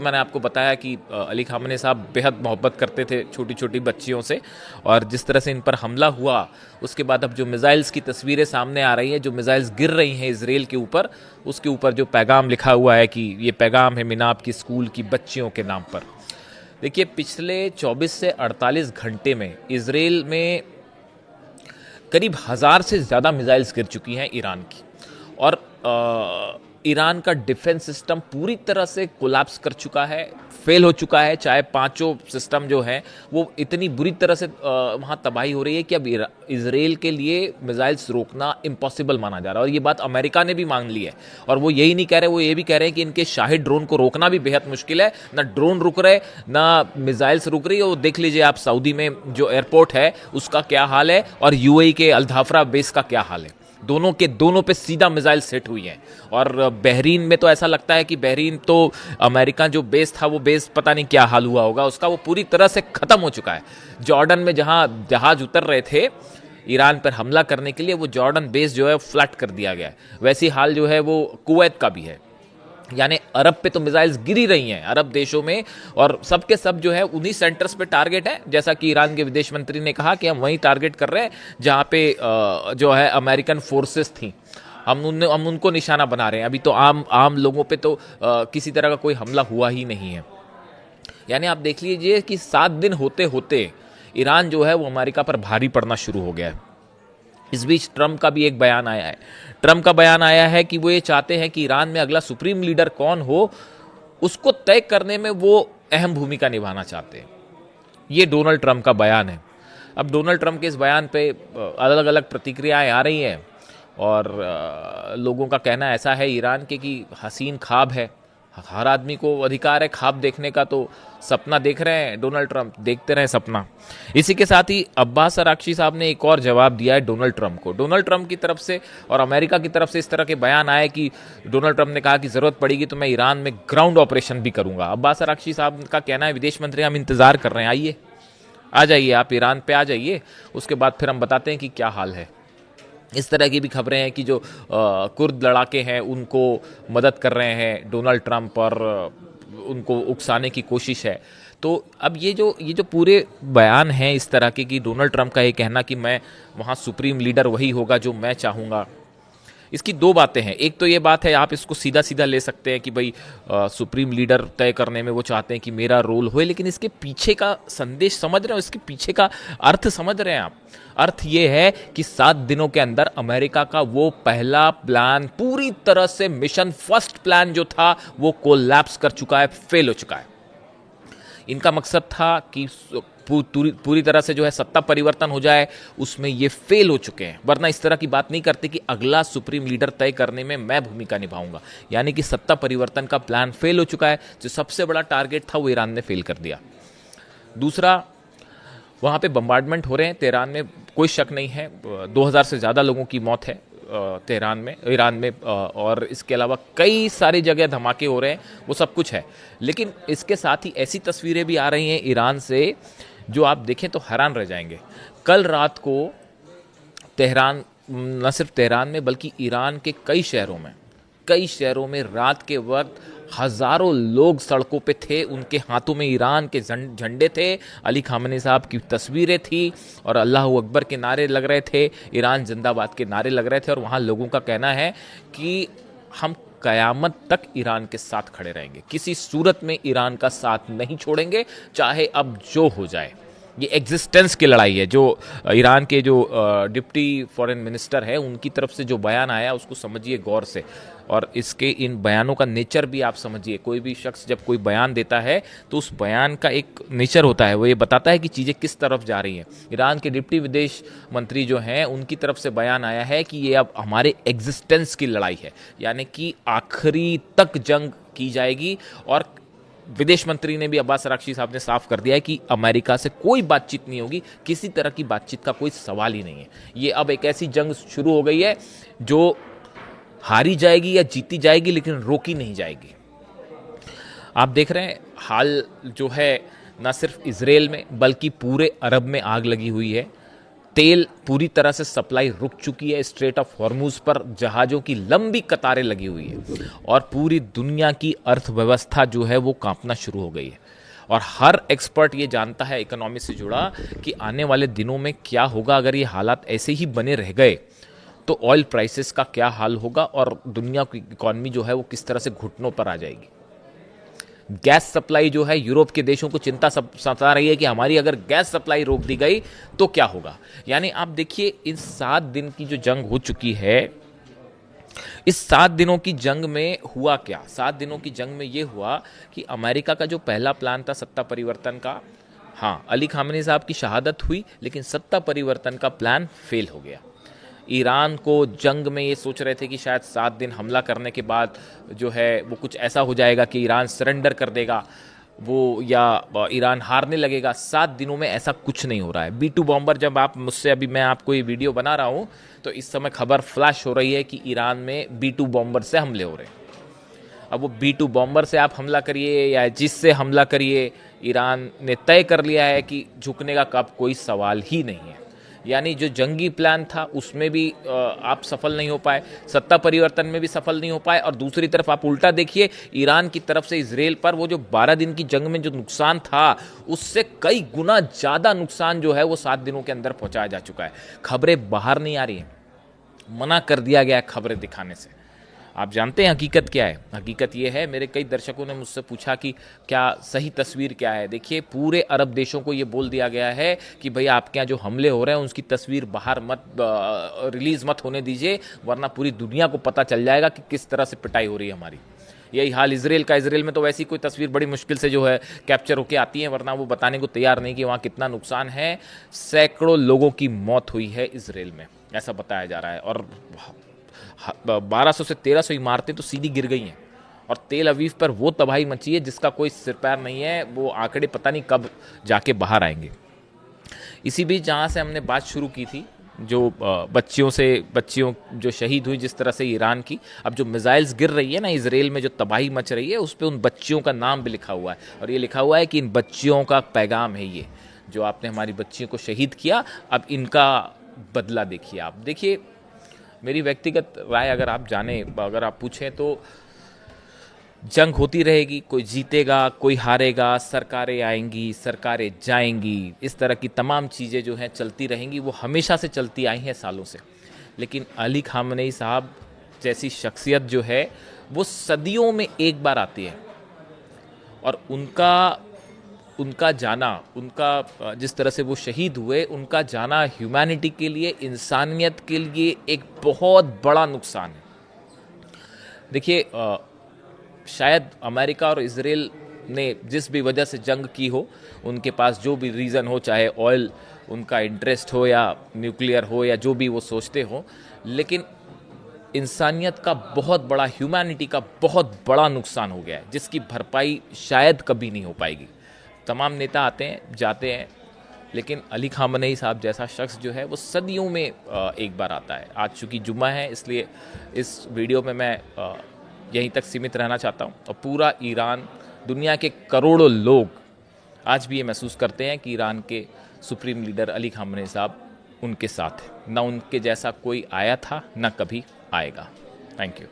मैंने आपको बताया कि अली खामने साहब बेहद मोहब्बत करते थे छोटी छोटी बच्चियों से, और जिस तरह से इन पर हमला हुआ उसके बाद अब जो मिसाइल्स की तस्वीरें सामने आ रही हैं, जो मिसाइल्स गिर रही हैं इजराइल के ऊपर, उसके ऊपर जो पैगाम लिखा हुआ है कि ये पैगाम है मिनाब की स्कूल की बच्चियों के नाम पर। देखिए, पिछले 24 से 48 घंटे में इजराइल में करीब 1000 से ज़्यादा मिसाइल्स गिर चुकी हैं ईरान की, और ईरान का डिफेंस सिस्टम पूरी तरह से कोलैप्स कर चुका है, फेल हो चुका है। चाहे पांचों सिस्टम जो हैं वो इतनी बुरी तरह से वहाँ तबाही हो रही है कि अब इजराइल के लिए मिसाइल्स रोकना इम्पॉसिबल माना जा रहा है। और ये बात अमेरिका ने भी मान ली है, और वो यही नहीं कह रहे, वो ये भी कह रहे हैं कि इनके शाहिद ड्रोन को रोकना भी बेहद मुश्किल है। ना ड्रोन रुक रहे, ना मिसाइल्स रुक रही है। वो देख लीजिए आप, सऊदी में जो एयरपोर्ट है उसका क्या हाल है, और यूएई के अल्धाफरा बेस का क्या हाल है। दोनों के दोनों पे सीधा मिसाइल सेट हुई हैं। और बहरीन में तो ऐसा लगता है कि बहरीन तो अमेरिका जो बेस था, वो बेस पता नहीं क्या हाल हुआ होगा उसका, वो पूरी तरह से खत्म हो चुका है। जॉर्डन में जहां जहाज उतर रहे थे ईरान पर हमला करने के लिए, वो जॉर्डन बेस जो है फ्लैट कर दिया गया है। वैसी हाल जो है वो कुवैत का भी है। यानी अरब पे तो मिसाइल्स गिर ही रही हैं, अरब देशों में, और सब के सब जो है उन्हीं सेंटर्स पे टारगेट है। जैसा कि ईरान के विदेश मंत्री ने कहा कि हम वहीं टारगेट कर रहे हैं जहां पे जो है अमेरिकन फोर्सेस थी, हम उनको निशाना बना रहे हैं। अभी तो आम लोगों पे तो किसी तरह का कोई हमला हुआ ही नहीं है। यानी आप देख लीजिए कि 7 दिन होते होते ईरान जो है वो अमेरिका पर भारी पड़ना शुरू हो गया है। इस बीच ट्रंप का भी एक बयान आया है। ट्रंप का बयान आया है कि वो ये चाहते हैं कि ईरान में अगला सुप्रीम लीडर कौन हो, उसको तय करने में वो अहम भूमिका निभाना चाहते हैं। ये डोनाल्ड ट्रंप का बयान है। अब डोनाल्ड ट्रंप के इस बयान पे अलग अलग प्रतिक्रियाएं आ रही हैं, और लोगों का कहना ऐसा है ईरान के कि हसीन ख्वाब है, हर आदमी को अधिकार है ख्वाब देखने का, तो सपना देख रहे हैं डोनाल्ड ट्रंप, देखते रहे सपना। इसी के साथ ही अब्बास अराक्ची साहब ने एक और जवाब दिया है डोनाल्ड ट्रंप को। डोनाल्ड ट्रंप की तरफ से और अमेरिका की तरफ से इस तरह के बयान आए कि डोनाल्ड ट्रंप ने कहा कि जरूरत पड़ेगी तो मैं ईरान में ग्राउंड ऑपरेशन भी करूंगा। अब्बास अराक्ची साहब का कहना है, विदेश मंत्री हम इंतजार कर रहे हैं, आइए, आ जाइए, आप ईरान पे आ जाइए, उसके बाद फिर हम बताते हैं कि क्या हाल है। इस तरह की भी खबरें हैं कि जो कुर्द लड़ाके हैं उनको मदद कर रहे हैं डोनाल्ड ट्रंप, और उनको उकसाने की कोशिश है। तो अब ये जो पूरे बयान हैं इस तरह के, कि डोनाल्ड ट्रंप का ये कहना कि मैं वहाँ सुप्रीम लीडर वही होगा जो मैं चाहूँगा, इसकी दो बातें हैं। एक तो ये बात है, आप इसको सीधा सीधा ले सकते हैं कि भाई सुप्रीम लीडर तय करने में वो चाहते हैं कि मेरा रोल होए, लेकिन इसके पीछे का संदेश समझ रहे हो, इसके पीछे का अर्थ समझ रहे हैं आप? अर्थ ये है कि 7 दिनों के अंदर अमेरिका का वो पहला प्लान पूरी तरह से, मिशन फर्स्ट प्लान जो था, वो कोलैप्स कर चुका है, फेल हो चुका है। इनका मकसद था कि पूरी तरह से जो है सत्ता परिवर्तन हो जाए, उसमें ये फेल हो चुके हैं। वरना इस तरह की बात नहीं करते कि अगला सुप्रीम लीडर तय करने में मैं भूमिका निभाऊंगा। यानी कि सत्ता परिवर्तन का प्लान फेल हो चुका है। जो सबसे बड़ा टारगेट था वो ईरान ने फेल कर दिया। दूसरा, वहाँ पे बम्बार्डमेंट हो रहे हैं तेहरान में, कोई शक नहीं है, 2000 से ज़्यादा लोगों की मौत है तेहरान में, ईरान में, और इसके अलावा कई सारी जगह धमाके हो रहे हैं, वो सब कुछ है। लेकिन इसके साथ ही ऐसी तस्वीरें भी आ रही हैं ईरान से जो आप देखें तो हैरान रह जाएंगे। कल रात को तेहरान, न सिर्फ तेहरान में बल्कि ईरान के कई शहरों में रात के वक्त हजारों लोग सड़कों पे थे, उनके हाथों में ईरान के झंडे थे, अली खामने साहब की तस्वीरें थी, और अल्लाह अकबर के नारे लग रहे थे, ईरान जिंदाबाद के नारे लग रहे थे। और वहाँ लोगों का कहना है कि हम कयामत तक ईरान के साथ खड़े रहेंगे, किसी सूरत में ईरान का साथ नहीं छोड़ेंगे, चाहे अब जो हो जाए। ये एग्जिस्टेंस की लड़ाई है। जो ईरान के जो डिप्टी फॉरेन मिनिस्टर है, उनकी तरफ से जो बयान आया उसको समझिए गौर से, और इसके इन बयानों का नेचर भी आप समझिए। कोई भी शख्स जब कोई बयान देता है तो उस बयान का एक नेचर होता है, वो ये बताता है कि चीज़ें किस तरफ जा रही हैं। ईरान के डिप्टी विदेश मंत्री जो हैं उनकी तरफ से बयान आया है कि ये अब हमारे एग्जिस्टेंस की लड़ाई है, यानी कि आखिरी तक जंग की जाएगी। और विदेश मंत्री ने भी, अब्बास अराक्ची साहब ने साफ कर दिया है कि अमेरिका से कोई बातचीत नहीं होगी, किसी तरह की बातचीत का कोई सवाल ही नहीं है। ये अब एक ऐसी जंग शुरू हो गई है जो हारी जाएगी या जीती जाएगी, लेकिन रोकी नहीं जाएगी। आप देख रहे हैं हाल जो है, ना सिर्फ इजराइल में बल्कि पूरे अरब में आग लगी हुई है। तेल पूरी तरह से सप्लाई रुक चुकी है। स्ट्रेट ऑफ हॉर्मूज पर जहाज़ों की लंबी कतारें लगी हुई है और पूरी दुनिया की अर्थव्यवस्था जो है वो कांपना शुरू हो गई है। और हर एक्सपर्ट ये जानता है इकोनॉमी से जुड़ा कि आने वाले दिनों में क्या होगा अगर ये हालात ऐसे ही बने रह गए, तो ऑयल प्राइसेस का क्या हाल होगा और दुनिया की इकॉनमी जो है वो किस तरह से घुटनों पर आ जाएगी। गैस सप्लाई जो है यूरोप के देशों को चिंता सता रही है कि हमारी अगर गैस सप्लाई रोक दी गई तो क्या होगा। यानी आप देखिए, इन 7 दिन की जो जंग हो चुकी है, इस 7 दिनों की जंग में हुआ क्या। 7 दिनों की जंग में ये हुआ कि अमेरिका का जो पहला प्लान था सत्ता परिवर्तन का, हाँ, अली खामेनी साहब की शहादत हुई, लेकिन सत्ता परिवर्तन का प्लान फेल हो गया। ईरान को जंग में ये सोच रहे थे कि शायद 7 दिन हमला करने के बाद जो है वो कुछ ऐसा हो जाएगा कि ईरान सरेंडर कर देगा वो, या ईरान हारने लगेगा। 7 दिनों में ऐसा कुछ नहीं हो रहा है। B2 बॉम्बर, जब आप मुझसे, अभी मैं आपको ये वीडियो बना रहा हूँ तो इस समय खबर फ्लैश हो रही है कि ईरान में B2 बॉम्बर से हमले हो रहे हैं। अब वो B2 बॉम्बर से आप हमला करिए या जिससे हमला करिए, ईरान ने तय कर लिया है कि झुकने का कब कोई सवाल ही नहीं है। यानी जो जंगी प्लान था उसमें भी आप सफल नहीं हो पाए, सत्ता परिवर्तन में भी सफल नहीं हो पाए, और दूसरी तरफ आप उल्टा देखिए, ईरान की तरफ से इजराइल पर वो जो 12 दिन की जंग में जो नुकसान था उससे कई गुना ज़्यादा नुकसान जो है वो 7 दिनों के अंदर पहुंचाया जा चुका है। खबरें बाहर नहीं आ रही हैं, मना कर दिया गया है खबरें दिखाने से। आप जानते हैं हकीकत क्या है। हकीकत ये है, मेरे कई दर्शकों ने मुझसे पूछा कि क्या सही तस्वीर क्या है। देखिए, पूरे अरब देशों को ये बोल दिया गया है कि भाई आपके यहाँ जो हमले हो रहे हैं उसकी तस्वीर बाहर मत रिलीज मत होने दीजिए, वरना पूरी दुनिया को पता चल जाएगा कि किस तरह से पिटाई हो रही है हमारी। यही हाल इजराइल का। इजराइल में तो वैसी कोई तस्वीर बड़ी मुश्किल से जो है कैप्चर होकर आती है, वरना वो बताने को तैयार नहीं कि वहाँ कितना नुकसान है। सैकड़ों लोगों की मौत हुई है इजराइल में, ऐसा बताया जा रहा है, और 1200 से 1300 इमारतें तो सीधी गिर गई हैं, और तेल अवीव पर वो तबाही मची है जिसका कोई सिर पैर नहीं है। वो आंकड़े पता नहीं कब जाके बाहर आएंगे। इसी बीच जहाँ से हमने बात शुरू की थी, जो बच्चियों जो शहीद हुई जिस तरह से ईरान की, अब जो मिसाइल्स गिर रही है ना इजराइल में, जो तबाही मच रही है, उस पर उन बच्चियों का नाम भी लिखा हुआ है, और ये लिखा हुआ है कि इन बच्चियों का पैगाम है ये, जो आपने हमारी बच्चियों को शहीद किया, अब इनका बदला देखिए। आप देखिए, मेरी व्यक्तिगत राय अगर आप पूछें तो जंग होती रहेगी, कोई जीतेगा कोई हारेगा, सरकारें आएंगी सरकारें जाएंगी, इस तरह की तमाम चीज़ें जो हैं चलती रहेंगी, वो हमेशा से चलती आई हैं सालों से। लेकिन अली खामेनी साहब जैसी शख्सियत जो है वो सदियों में एक बार आती है, और उनका जाना, उनका जिस तरह से वो शहीद हुए, उनका जाना ह्यूमैनिटी के लिए, इंसानियत के लिए एक बहुत बड़ा नुकसान है। देखिए, शायद अमेरिका और इजराइल ने जिस भी वजह से जंग की हो, उनके पास जो भी रीज़न हो, चाहे ऑयल उनका इंटरेस्ट हो या न्यूक्लियर हो या जो भी वो सोचते हो, लेकिन इंसानियत का बहुत बड़ा, ह्यूमैनिटी का बहुत बड़ा नुकसान हो गया है, जिसकी भरपाई शायद कभी नहीं हो पाएगी। तमाम नेता आते हैं जाते हैं, लेकिन अली खामेनी साहब जैसा शख्स जो है वो सदियों में एक बार आता है। आज चूँकि जुम्मा है, इसलिए इस वीडियो में मैं यहीं तक सीमित रहना चाहता हूँ। और पूरा ईरान, दुनिया के करोड़ों लोग आज भी ये महसूस करते हैं कि ईरान के सुप्रीम लीडर अली खामेनी साहब उनके साथ है। ना उनके जैसा कोई आया था, ना कभी आएगा। Thank you.